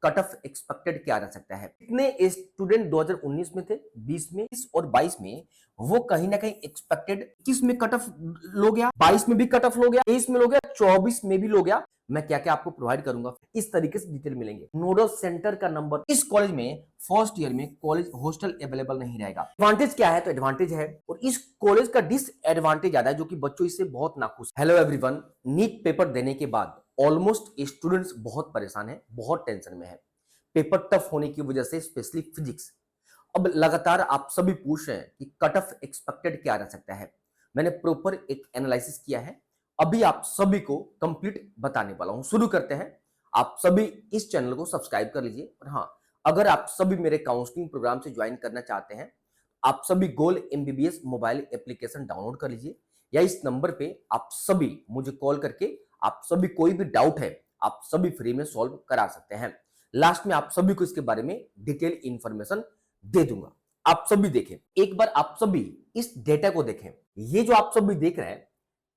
Cut off expected क्या रह सकता है? कितने स्टूडेंट 2019 में थे, 20 में, 20 और 22 में वो कहीं ना कहीं एक्सपेक्टेड 21 में कट ऑफ लो गया, 22 में भी कट ऑफ लो गया, 23 में लो गया, 24 में भी लो गया। मैं क्या क्या आपको प्रोवाइड करूंगा, इस तरीके से डिटेल मिलेंगे। नोडल सेंटर का नंबर, इस कॉलेज में फर्स्ट ईयर में कॉलेज हॉस्टल अवेलेबल नहीं रहेगा। एडवांटेज क्या है? तो एडवांटेज है, और इस कॉलेज का डिसएडवांटेज ज्यादा है, जो कि बच्चों इससे बहुत नाखुश। हेलो एवरीवन, नीट पेपर देने के बाद ऑलमोस्ट स्टूडेंट्स बहुत परेशान है, बहुत टेंशन में है। पेपर टफ होने की वजह से, स्पेशली फिजिक्स। अब लगातार आप सभी पूछ रहे हैं कि कट ऑफ एक्सपेक्टेड क्या रह सकता है। मैंने प्रॉपर एक एनालिसिस किया है, अभी आप सभी को कंप्लीट बताने वाला हूं। शुरू करते हैं। आप सभी इस चैनल को सब्सक्राइब कर लीजिए, और हाँ, अगर आप सभी मेरे काउंसलिंग प्रोग्राम से ज्वाइन करना चाहते हैं, आप सभी गोल एमबीबीएस मोबाइल एप्लीकेशन डाउनलोड कर लीजिए, या इस नंबर पे आप सभी मुझे कॉल करके आप सभी कोई भी डाउट है आप सभी फ्री में सॉल्व करा सकते हैं। लास्ट में आप सभी को इसके बारे में डिटेल इंफॉर्मेशन दे दूंगा। आप सभी देखें, एक बार आप सभी इस डेटा को देखें। ये जो आप सभी देख रहे हैं,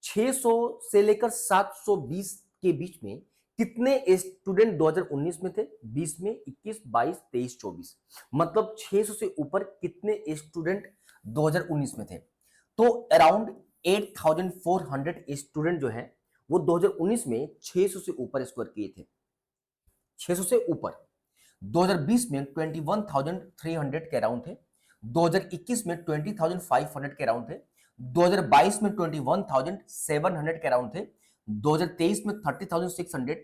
600 से लेकर 720 के बीच में कितने स्टूडेंट 2019 में थे, 20 में, 21, 22, 23, 24, मतलब 600 से ऊपर कितने स्टूडेंट 2019 में थे? तो अराउंड 8400 स्टूडेंट जो है वो 2019 में 600 से ऊपर स्कोर किए थे, 600 से ऊपर। 2020 में 21,300 के अराउंड थे, 2021 में 20,500 के अराउंड थे, 2022 में 21,700 के अराउंड थे, 2023 में 30,600,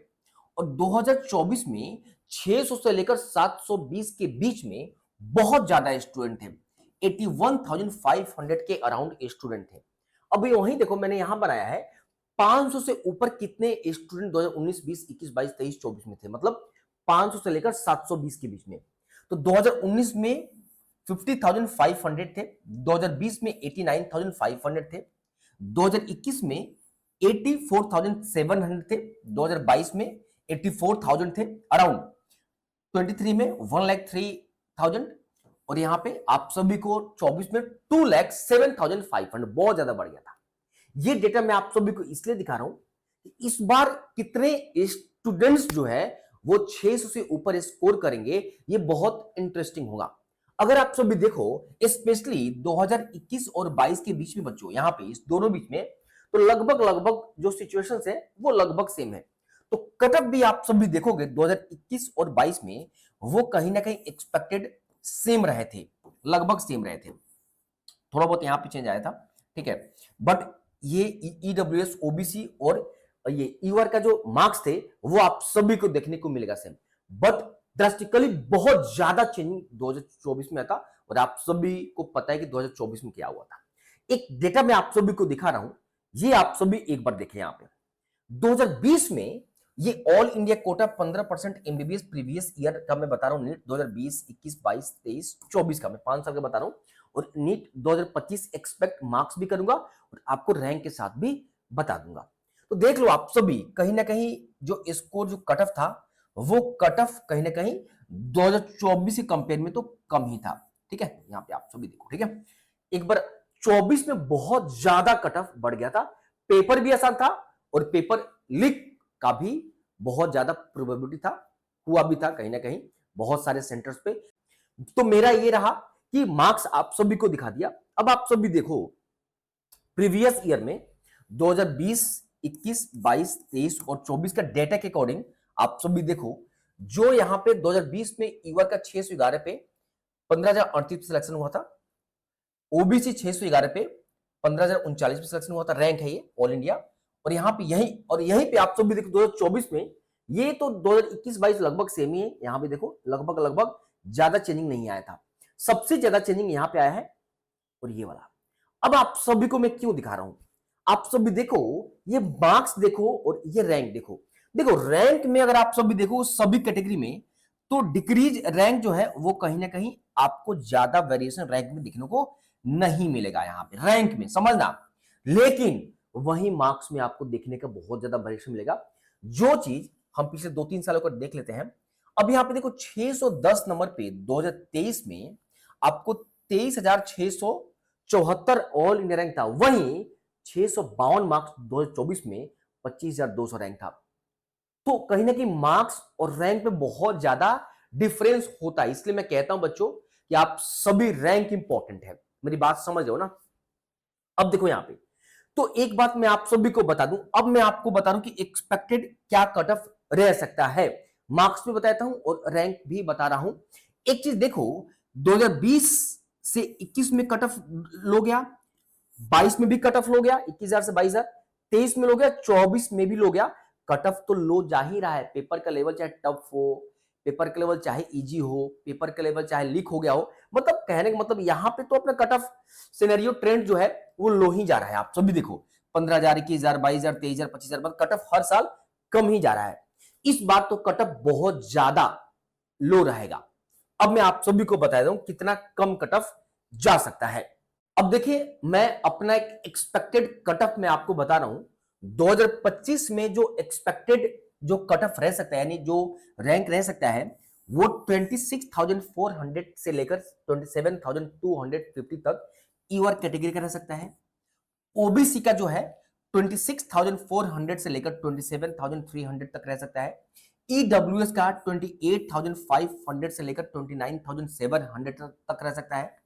और 2024 में 600 से लेकर 720 के बीच में बहुत ज्यादा स्टूडेंट थे, 81,500 के अराउंड स्टूडेंट थे। अभी वहीं देखो, मैंने यहां बनाया है 500 से ऊपर कितने स्टूडेंट 2019, 20, 21, 22, 23, 24 में थे, मतलब 500 से लेकर 720 के बीच में। तो 2019 में 50,500 थे, 2020 में 89,500 थे, 2021 में 84,700 थे, 2022 में 84,000 थे अराउंड, 23 में 1,03,000, और यहां पे आप सभी को 24 में 2,07,500, बहुत ज्यादा बढ़ गया था। ये डेटा मैं आप सभी को इसलिए दिखा रहा हूं कि इस बार कितने स्टूडेंट्स जो है वो 600 से ऊपर स्कोर करेंगे, ये बहुत इंटरेस्टिंग होगा। अगर आप सभी देखो, स्पेशली 2021 और 22 के बीच में बच्चों, यहां पे इस दोनों बीच में, तो लगभग लगभग जो सिचुएशंस है वो लगभग सेम है। तो कट ऑफ भी आप सभी देखोगे 2021 और 22 में वो कहीं ना कहीं एक्सपेक्टेड सेम रहे थे, लगभग सेम रहे थे। थोड़ा बहुत यहां पे चेंज आया था, ठीक है, बट ये ईडब्ल्यूएस, ओबीसी और ये ईवर का जो मार्क्स थे वो आप सभी को देखने को मिलेगा सेम, बट ड्रास्टिकली बहुत ज्यादा चेंजिंग 2024 में आता, और आप सभी को पता है कि 2024 में क्या हुआ था। एक डेटा मैं आप सभी को दिखा रहा हूं, ये आप सभी एक बार देखें। यहां पे 2020 में ये all India quota 15% MBBS previous year का मैं बता रहा हूं, नीट 2020, 21, 22, 23, 24 का मैं 5 साल का बता रहा हूं, और नीट 2025 एक्सपेक्ट मार्क्स भी करूंगा और आपको रैंक के साथ भी बता दूंगा। तो देख लो आप सभी, कहीं ना कहीं जो स्कोर, जो कट ऑफ था, वो कट ऑफ कहीं ना कहीं 2024 के कंपेयर में तो कम ही था, ठीक है। यहां पे आप सभी देखो, ठीक है, एक बार 24 में बहुत ज्यादा कट ऑफ बढ़ गया था, पेपर भी आसान था, और पेपर लीक का भी बहुत ज्यादा प्रोबेबिलिटी था, हुआ भी था कहीं ना कहीं बहुत सारे सेंटर्स पे। तो मेरा ये रहा कि मार्क्स आप सभी को दिखा दिया। अब आप सभी देखो, प्रीवियस ईयर में 2020, 21, 22, 23 और 24 का डेटा के अकॉर्डिंग आप सभी देखो, जो यहां पे 2020 में ईवर का 611 पे 15,038 सिलेक्शन हुआ था, ओबीसी 611 पे 15,039 पे सिलेक्शन हुआ था, रैंक है ये ऑल इंडिया। और यहां पे यहीं पे आप सभी देखो 2024 में, ये तो 2021-22 लगभग सेम ही है, यहां पे देखो लगभग लगभग ज्यादा चेंजिंग नहीं आया था। सबसे ज्यादा चेंजिंग यहां पे आया है, और ये वाला। अब आप सभी को मैं क्यों दिखा रहा हूं, आप सभी देखो, ये मार्क्स देखो और ये रैंक देखो। देखो रैंक में अगर आप सभी देखो सभी कैटेगरी में, तो डिक्रीज रैंक जो है वो कहीं ना कहीं आपको ज्यादा वेरिएशन रैंक में दिखने को नहीं मिलेगा, यहां पे रैंक में समझना। लेकिन वही मार्क्स में आपको देखने का बहुत ज्यादा वेरिएशन मिलेगा, जो चीज हम पिछले 2-3 सालों का देख लेते हैं। अब यहां पे देखो 610 नंबर पे 2023 में आपको 23,674 ऑल इंडिया रैंक था, वहीं 652 मार्क्स 2024 में 25,200 रैंक था। तो कहीं ना कहीं मार्क्स और रैंक में बहुत ज्यादा डिफरेंस होता है। इसलिए मैं कहता हूं बच्चों कि आप सभी रैंक इंपॉर्टेंट है। मेरी बात समझ रहे हो ना? अब देखो यहां पे, तो एक बात मैं आप सभी को बता दूं, अब मैं आपको बता दूं कि एक्सपेक्टेड क्या कट ऑफ रह सकता है। मार्क्स भी बताता हूं और रैंक भी बता रहा हूं। एक चीज देखो, 2020 से 21 में कट ऑफ लो गया, 22 में भी कट ऑफ लो गया, 21,000 से 22,000, 23 में लो गया, 24 में भी लो गया। कट ऑफ तो लो जा ही रहा है। पेपर का लेवल चाहे टफ हो, पेपर का लेवल चाहे इजी हो, पेपर का लेवल चाहे लीक हो गया हो, मतलब कहने का मतलब यहां पे तो अपना कट ऑफ सिनेरियो ट्रेंड जो है वो लो ही जा रहा है। आप सभी देखो 15,000, 21,000, 22,000, 23,000, 25,000, मतलब कट ऑफ हर साल कम ही जा रहा है। इस बार तो कट ऑफ बहुत ज्यादा लो रहेगा। अब मैं आप सभी को बता दूं कितना कम कट ऑफ जा सकता है। अब देखिए, मैं अपना एक एक्सपेक्टेड कट ऑफ मैं आपको बता रहा हूं। 2025 में जो एक्सपेक्टेड जो कट ऑफ रह सकता है, यानी जो रैंक रह सकता है, वो 26,400 से लेकर 27,250 तक ईवर कैटेगरी का रह सकता है। ओबीसी का जो है 26,400 से लेकर 27,300 तक रह सकता है। ईडब्ल्यूएस का 28,500 से लेकर 29,700 तक रह सकता है।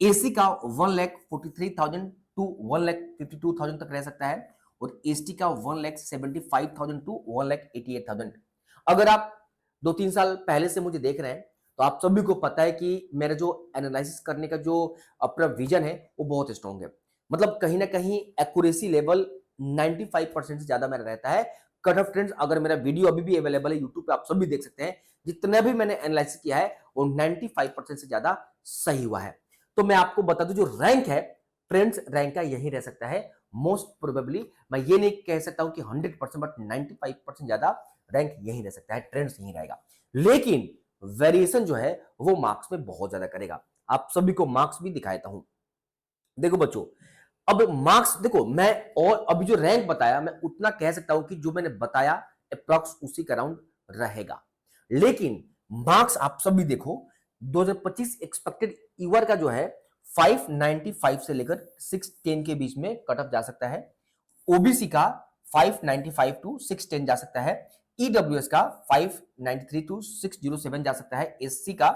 एसी का 1,43,000 टू 1,52,000 तक रह सकता है। और एसटी का 1,75,000 टू 1,88,000। अगर आप 2-3 साल पहले से मुझे देख रहे हैं तो आप सभी को पता है कि मेरा जो एनालिसिस करने का जो अपना विजन है वो बहुत स्ट्रांग है। मतलब कहीं ना कहीं एक्यूरेसी लेवल 95% से ज्यादा मेरा रहता है। कट ऑफ ट्रेंड्स अगर मेरा वीडियो अभी भी अवेलेबल है यूट्यूब पे, आप सभी देख सकते हैं। जितना भी मैंने एनालिसिस किया है वो 95% से ज्यादा सही हुआ है। तो मैं आपको बता दूं, जो रैंक है ट्रेंड्स रैंक का यही रह सकता है मोस्ट प्रोबेबली। मैं ये नहीं कह सकता हूं कि 100%, बट 95% ज्यादा रैंक यही रह सकता है, ट्रेंड्स यही रहेगा। लेकिन वेरिएशन जो है वो मार्क्स में बहुत ज्यादा करेगा। आप सभी को मार्क्स भी दिखाता हूं। देखो बच्चों, अब मार्क्स देखो, मैं और अभी जो रैंक बताया मैं उतना कह सकता हूं कि जो मैंने बताया अप्रॉक्स उसी का राउंड रहेगा। लेकिन मार्क्स आप सभी देखो, 2025 एक्सपेक्टेड ईवर का जो है 595 से लेकर 610 के बीच में कट ऑफ जा सकता है। ओबीसी का 595 टू 610 जा सकता है। ईडब्ल्यूएस का 593 टू 607 जा सकता है। एससी का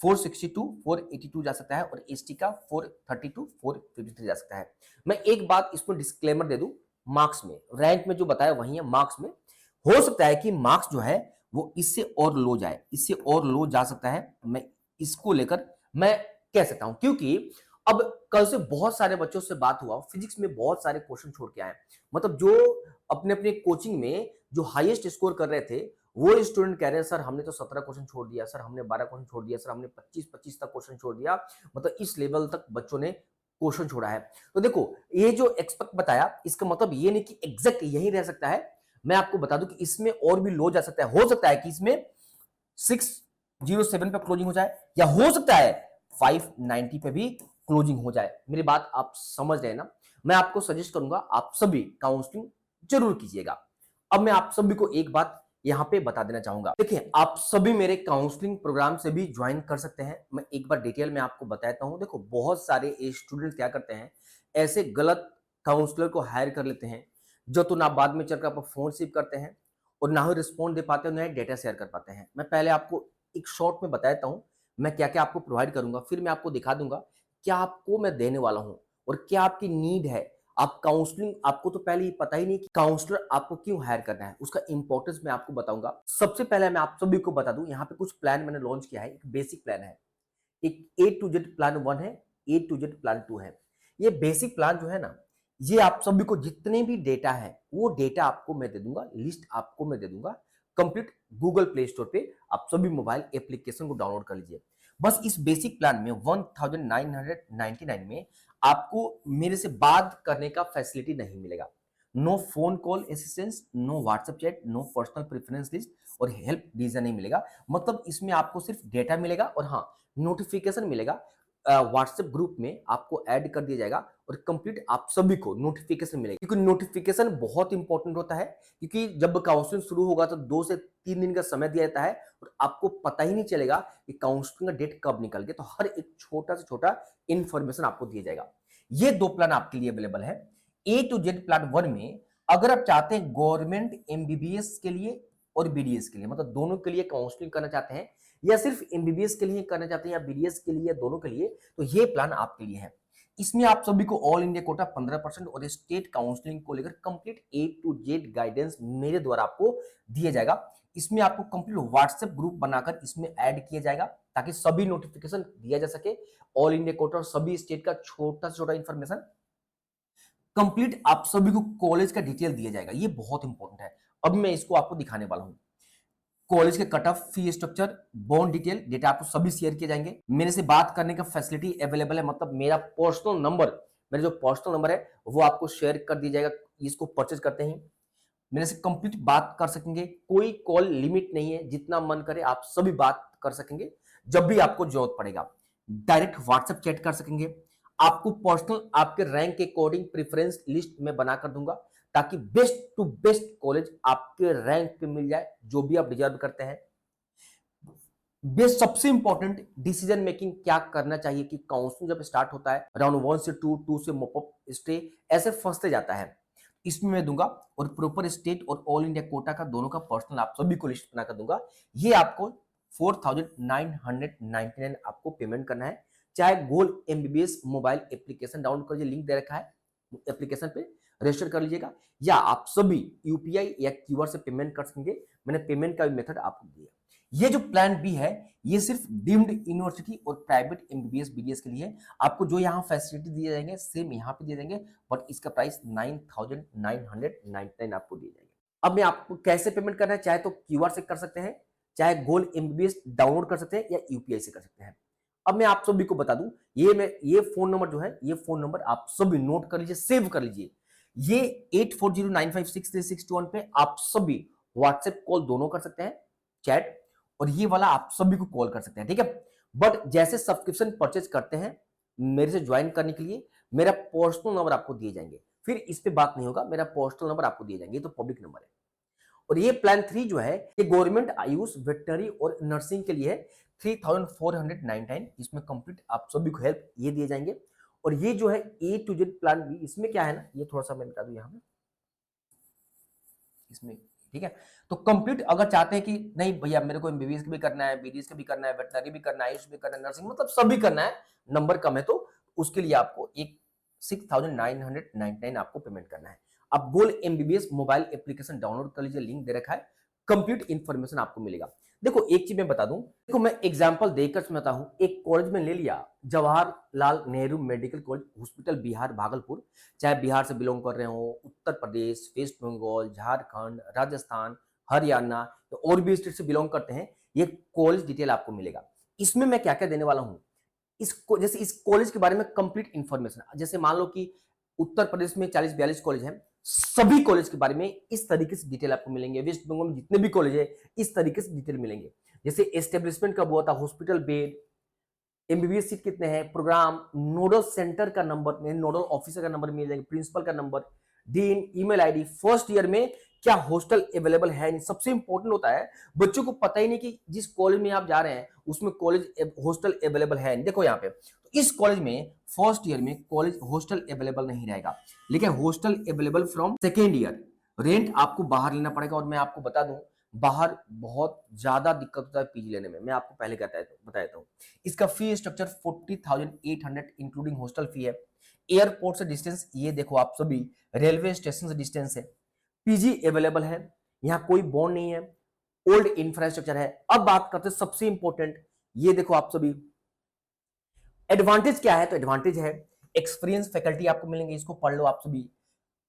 462 482 जा सकता है। और एसटी का 430 टू 453 जा सकता है। मैं एक बात इसमें डिस्क्लेमर दे दूं, मार्क्स में रैंक में जो बताया वही है, मार्क्स में हो सकता है कि मार्क्स जो है वो इससे और लो जाए, इससे और लो जा सकता है। मैं इसको लेकर मैं कह सकता हूं, क्योंकि अब कल से बहुत सारे बच्चों से बात हुआ, फिजिक्स में बहुत सारे क्वेश्चन छोड़ के आए। मतलब जो अपने अपने कोचिंग में जो हाईएस्ट स्कोर कर रहे थे, वो स्टूडेंट कह रहे हैं सर हमने तो 17 क्वेश्चन छोड़ दिया, सर हमने 12 क्वेश्चन छोड़ दिया, सर हमने 25 तक क्वेश्चन छोड़ दिया। मतलब इस लेवल तक बच्चों ने क्वेश्चन छोड़ा है। तो देखो, ये जो एक्सपेक्ट बताया इसका मतलब ये नहीं कि एग्जैक्ट यही रह सकता है। मैं आपको बता दूं कि इसमें और भी लो जा सकता है। हो सकता है कि इसमें 607 पे क्लोजिंग हो जाए, या हो सकता है 590 पे भी क्लोजिंग हो जाए। मेरी बात आप समझ रहे हैं ना? मैं आपको सजेस्ट करूंगा आप सभी काउंसलिंग जरूर कीजिएगा। अब मैं आप सभी को एक बात यहां पे बता देना चाहूंगा। देखिए, आप सभी मेरे काउंसलिंग प्रोग्राम से भी ज्वाइन कर सकते हैं। मैं एक बार डिटेल में आपको बताता हूं। देखो, बहुत सारे स्टूडेंट क्या करते हैं, ऐसे गलत काउंसलर को हायर कर लेते हैं जो तो ना बाद में चलकर आपको फोन रिसीव करते हैं और ना ही रिस्पॉन्ड दे पाते हैं, ना ही डेटा शेयर कर पाते हैं। मैं पहले आपको एक शॉर्ट में बताता हूं मैं क्या क्या आपको प्रोवाइड करूंगा, फिर मैं आपको दिखा दूंगा क्या आपको मैं देने वाला हूं और क्या आपकी नीड है। आप काउंसलिंग, आपको तो पहले ही पता ही नहीं कि काउंसलर आपको क्यों हायर करना है, उसका इंपॉर्टेंस मैं आपको बताऊंगा। सबसे पहले मैं आप सभी को बता दूं, यहाँ पे कुछ प्लान मैंने लॉन्च किया है। एक बेसिक प्लान है, एक ए टू जेड प्लान 1 है, ए टू जेड प्लान 2 है। ये बेसिक प्लान जो है ना, ये आप सभी को जितने भी डेटा है वो डेटा आपको मैं दे दूंगा, लिस्ट आपको मैं दे दूंगा कंप्लीट। गूगल प्ले स्टोर पे आप सभी मोबाइल एप्लीकेशन को डाउनलोड कर लीजिए। बस इस बेसिक प्लान में 1999 में आपको मेरे से बात करने का फैसिलिटी नहीं मिलेगा। No phone call assistance, no WhatsApp chat, no personal preference list और हेल्प डिजाइन नहीं मिलेगा। मतलब इसमें आपको सिर्फ डेटा मिलेगा और हाँ, नोटिफिकेशन मिलेगा। व्हाट्सएप ग्रुप में आपको ऐड कर दिया जाएगा और कंप्लीट आप सभी को नोटिफिकेशन मिलेगा। क्योंकि नोटिफिकेशन बहुत इंपॉर्टेंट होता है, क्योंकि जब काउंसलिंग शुरू होगा तो 2 से 3 दिन का समय दिया जाता है और आपको पता ही नहीं चलेगा कि काउंसलिंग का डेट कब निकल गया। तो हर एक छोटा से छोटा इंफॉर्मेशन आपको दिया जाएगा। ये 2 प्लान आपके लिए अवेलेबल है। ए टू जेड प्लान 1 में अगर आप चाहते हैं गवर्नमेंट एमबीबीएस के लिए और बीडीएस के लिए, मतलब दोनों के लिए काउंसलिंग करना चाहते हैं या सिर्फ एमबीबीएस के लिए करना चाहते हैं या बीडीएस के लिए, दोनों के लिए, तो ये प्लान आपके लिए है। इसमें आप सभी को ऑल इंडिया कोटा 15% और स्टेट काउंसलिंग को लेकर complete A to Z guidance मेरे द्वारा आपको दिया जाएगा। इसमें आपको कंप्लीट व्हाट्सएप ग्रुप बनाकर इसमें ऐड किया जाएगा ताकि सभी नोटिफिकेशन दिया जा सके, ऑल इंडिया कोटा और सभी स्टेट का छोटा से छोटा इंफॉर्मेशन कंप्लीट आप सभी को कॉलेज का डिटेल दिया जाएगा। ये बहुत इंपॉर्टेंट है। अब मैं इसको आपको दिखाने वाला हूं। कॉलेज के cut off, fee structure, bond detail, data आपको सभी शेयर किए जाएंगे। मेरे से बात करने का फैसिलिटी अवेलेबल है, मतलब मेरा पर्सनल नंबर, मेरा जो पर्सनल नंबर है वो आपको शेयर कर दिया जाएगा। इसको परचेज करते ही मेरे से कंप्लीट बात कर सकेंगे, कोई कॉल लिमिट नहीं है, जितना मन करे आप सभी बात कर सकेंगे। जब भी आपको जरूरत पड़ेगा डायरेक्ट व्हाट्सएप चैट कर सकेंगे। आपको पर्सनल आपके रैंक के अकॉर्डिंग प्रेफरेंस लिस्ट में बना कर दूंगा ताकि बेस्ट टू बेस्ट कॉलेज आपके रैंक पे मिल जाए जो भी आप डिजर्व करते हैं। बेस्ट, सबसे इंपॉर्टेंट डिसीजन मेकिंग क्या करना चाहिए कि काउंसलिंग जब स्टार्ट होता है राउंड 1 से 2 से मॉपअप स्टे ऐसे फंसते जाता है, इसमें मैं दूंगा और प्रॉपर स्टेट और ऑल इंडिया कोटा का दोनों का पर्सनल आप सभी को लिस्ट बनाकर दूंगा। ये आपको 4999 आपको पेमेंट करना है। चाहे gold MBBS mobile application download करिए, लिंक दे रखा है, एप्लीकेशन पे रजिस्टर कर लीजिएगा, या आप सभी यूपीआई या क्यूआर से पेमेंट कर सकेंगे। मैंने पेमेंट का भी मेथड आपको दिया। ये जो प्लान बी है ये सिर्फ डीम्ड यूनिवर्सिटी और प्राइवेट एमबीबीएस बीडीएस के लिए। आपको जो यहाँ फैसिलिटी दिए जाएंगे सेम यहाँ पे दिए जाएंगे, बट इसका प्राइस 9999 आपको दिए जाएंगे। अब मैं आपको कैसे पेमेंट करना है, चाहे तो क्यूआर से कर सकते हैं, चाहे गोल्ड एमबीबीएस डाउनलोड कर सकते हैं या यूपीआई से कर सकते हैं। अब मैं आप सभी को बता दूं, ये फोन नंबर जो है, ये फोन नंबर आप सभी नोट कर लीजिए, सेव कर लीजिए। ये 8409563621 पे आप सभी व्हाट्सएप कॉल दोनों कर सकते हैं, चैट, और ये वाला आप सभी को कॉल कर सकते हैं, ठीक है। बट जैसे सब्सक्रिप्शन परचेज करते हैं मेरे से ज्वाइन करने के लिए, मेरा पर्सनल नंबर आपको दिए जाएंगे, फिर इस पे बात नहीं होगा, मेरा पर्सनल नंबर आपको दिए जाएंगे, ये तो पब्लिक नंबर है। और ये प्लान 3 जो है ये गवर्नमेंट आयुष, वेटनरी और नर्सिंग के लिए है, 3499। इसमें कंप्लीट आप सभी को हेल्प ये दिए जाएंगे। और ये जो है A to Z plan B, इसमें क्या है ना, ये थोड़ा सा मैं बता दूं यहाँ पे इसमें, ठीक है। तो कंप्लीट अगर चाहते हैं कि नहीं भैया मेरे को एमबीबीएस का भी करना है, बीडीएस का भी करना है, वेटनरी भी करना है, आयुष भी करना है, नर्सिंग, मतलब सभी करना है, नंबर कम है तो उसके लिए आपको एक 6999 आपको पेमेंट करना है। आप gold MBBS mobile application download कर लीजिए, लिंक दे रखा है, कंप्लीट इंफॉर्मेशन आपको मिलेगा। देखो एक चीज मैं बता दूं, देखो मैं एग्जांपल देकर समझाता हूं। एक कॉलेज में ले लिया, Jawaharlal Nehru medical college hospital Bihar Bhagalpur, चाहे बिहार से बिलोंग कर रहे हो, उत्तर प्रदेश, वेस्ट बंगाल, झारखंड, राजस्थान, हरियाणा और भी स्टेट से बिलोंग करते हैं, ये कॉलेज डिटेल आपको मिलेगा। इसमें मैं क्या क्या देने वाला हूं, इसको जैसे इस कॉलेज के बारे में कंप्लीट इंफॉर्मेशन, जैसे मान लो कि उत्तर प्रदेश में 40-42 कॉलेज हैं, सभी कॉलेज के बारे में इस तरीके से डिटेल आपको मिलेंगे। वेस्ट बंगाल में जितने भी कॉलेज है इस तरीके से डिटेल मिलेंगे, जैसे एस्टेब्लिशमेंट कब हुआ था, हॉस्पिटल बेड, एमबीबीएस सीट कितने हैं, प्रोग्राम, नोडल सेंटर का नंबर, नोडल ऑफिसर का नंबर मिल जाएगा, प्रिंसिपल का number, dean, email ID, first year में क्या हॉस्टल अवेलेबल है। सबसे इंपॉर्टेंट होता है, बच्चों को पता ही नहीं कि जिस कॉलेज में आप जा रहे हैं उसमें कॉलेज हॉस्टल अवेलेबल है। देखो यहाँ पे तो इस कॉलेज में फर्स्ट ईयर में कॉलेज हॉस्टल अवेलेबल नहीं रहेगा, लेकिन hostel available from second year. Rent आपको बाहर लेना पड़ेगा, और मैं आपको बता दूं बाहर बहुत ज्यादा दिक्कत होता है पीजी लेने में, मैं आपको पहले बताता हूँ। इसका fee structure 40,800 including hostel fee है। एयरपोर्ट से डिस्टेंस ये देखो आप सभी, रेलवे स्टेशन से डिस्टेंस है, पीजी अवेलेबल है, यहाँ कोई बॉन्ड नहीं है, ओल्ड इंफ्रास्ट्रक्चर है। अब बात करते हैं सबसे इंपॉर्टेंट, ये देखो आप सभी एडवांटेज क्या है, तो एडवांटेज है एक्सपीरियंस फैकल्टी आपको मिलेंगे, इसको पढ़ लो आप सभी।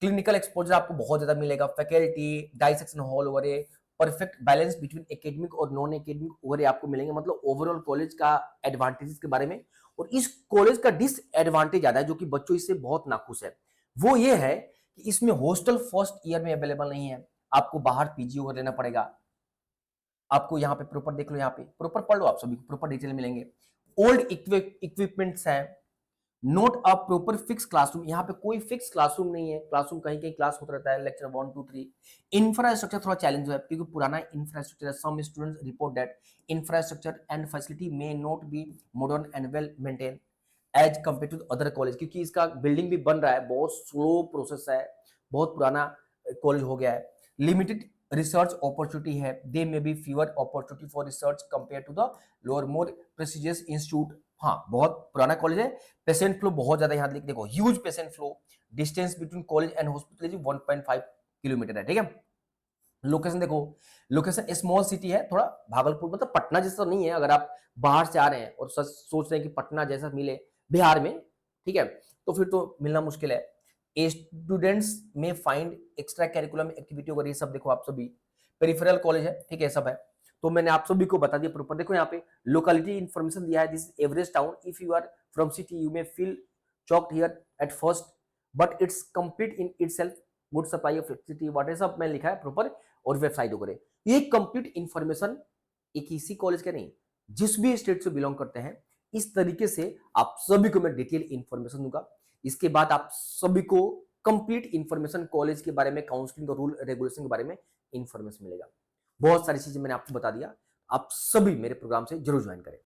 क्लिनिकल एक्सपोजर आपको बहुत ज्यादा मिलेगा, फैकल्टी, डाइसेक्शन हॉल वगैरह, परफेक्ट बैलेंस बिटवीन एकेडमिक और नॉन एकेडमिक वगैरह आपको मिलेंगे, मतलब ओवरऑल कॉलेज का एडवांटेजेस के बारे में। और इस कॉलेज का डिसएडवांटेज ज्यादा है जो कि बच्चों इससे बहुत नाखुश है, वो ये है कि इसमें हॉस्टल फर्स्ट ईयर में अवेलेबल नहीं है, आपको बाहर पीजी वगैरह लेना पड़ेगा। आपको यहाँ पे प्रॉपर देख लो, यहाँ पे प्रॉपर पढ़ लो, आप सभी प्रॉपर डिटेल मिलेंगे। ओल्ड इक्विपमेंट्स हैं, note a proper fix classroom, यहाँ पे कोई फिक्स क्लासरूम नहीं है, क्लासरूम कहीं कहीं क्लास होता रहता है, लेक्चर 1 2 3। इंफ्रास्ट्रक्चर थोड़ा चैलेंज है क्योंकि पुराना इंफ्रास्ट्रक्चर है, some students report that infrastructure and facility may not be modern and well maintain as compare to other college, क्योंकि इसका बिल्डिंग भी बन रहा है, बहुत स्लो प्रोसेस है, बहुत पुराना कॉलेज हो गया है। लिमिटेड रिसर्च अपॉर्चुनिटी है, they may be fewer opportunity for research compare to the lower more prestigious institute. हाँ, बहुत पुराना कॉलेज है, पेशेंट फ्लो बहुत ज्यादा, यहाँ देखो huge patient flow, distance between college and hospital is 1.5 kilometre है, ठीक है। लोकेशन देखो, लोकेशन स्मॉल सिटी है थोड़ा, भागलपुर मतलब पटना जैसा नहीं है, अगर आप बाहर से आ रहे हैं और सोच रहे हैं कि पटना जैसा मिले बिहार में, ठीक है, तो फिर तो मिलना मुश्किल है। स्टूडेंट्स में फाइंड एक्स्ट्रा कैरिकुलम एक्टिविटी वगैरह ये सब देखो आप सभी, पेरिफेरल कॉलेज है, ठीक है, सब है। तो मैंने आप सभी को बता दिया प्रॉपर। देखो यहाँ पे लोकेलिटी इन्फॉर्मेशन दिया है, this average town, if you are from city you may feel choked here at first but it's complete in itself, good supply of electricity water, सब मैं लिखा है प्रॉपर, और वेबसाइट वगैरह। ये कंप्लीट इन्फॉर्मेशन एक इसी कॉलेज के नहीं, जिस भी स्टेट से बिलोंग करते हैं, इस तरीके से आप सभी को मैं डिटेल इन्फॉर्मेशन दूंगा। इसके बाद आप सभी को कंप्लीट इन्फॉर्मेशन कॉलेज के बारे में, काउंसलिंग और रूल रेगुलेशन के बारे में इन्फॉर्मेशन मिलेगा। बहुत सारी चीजें मैंने आपको बता दिया, आप सभी मेरे प्रोग्राम से जरूर ज्वाइन करें।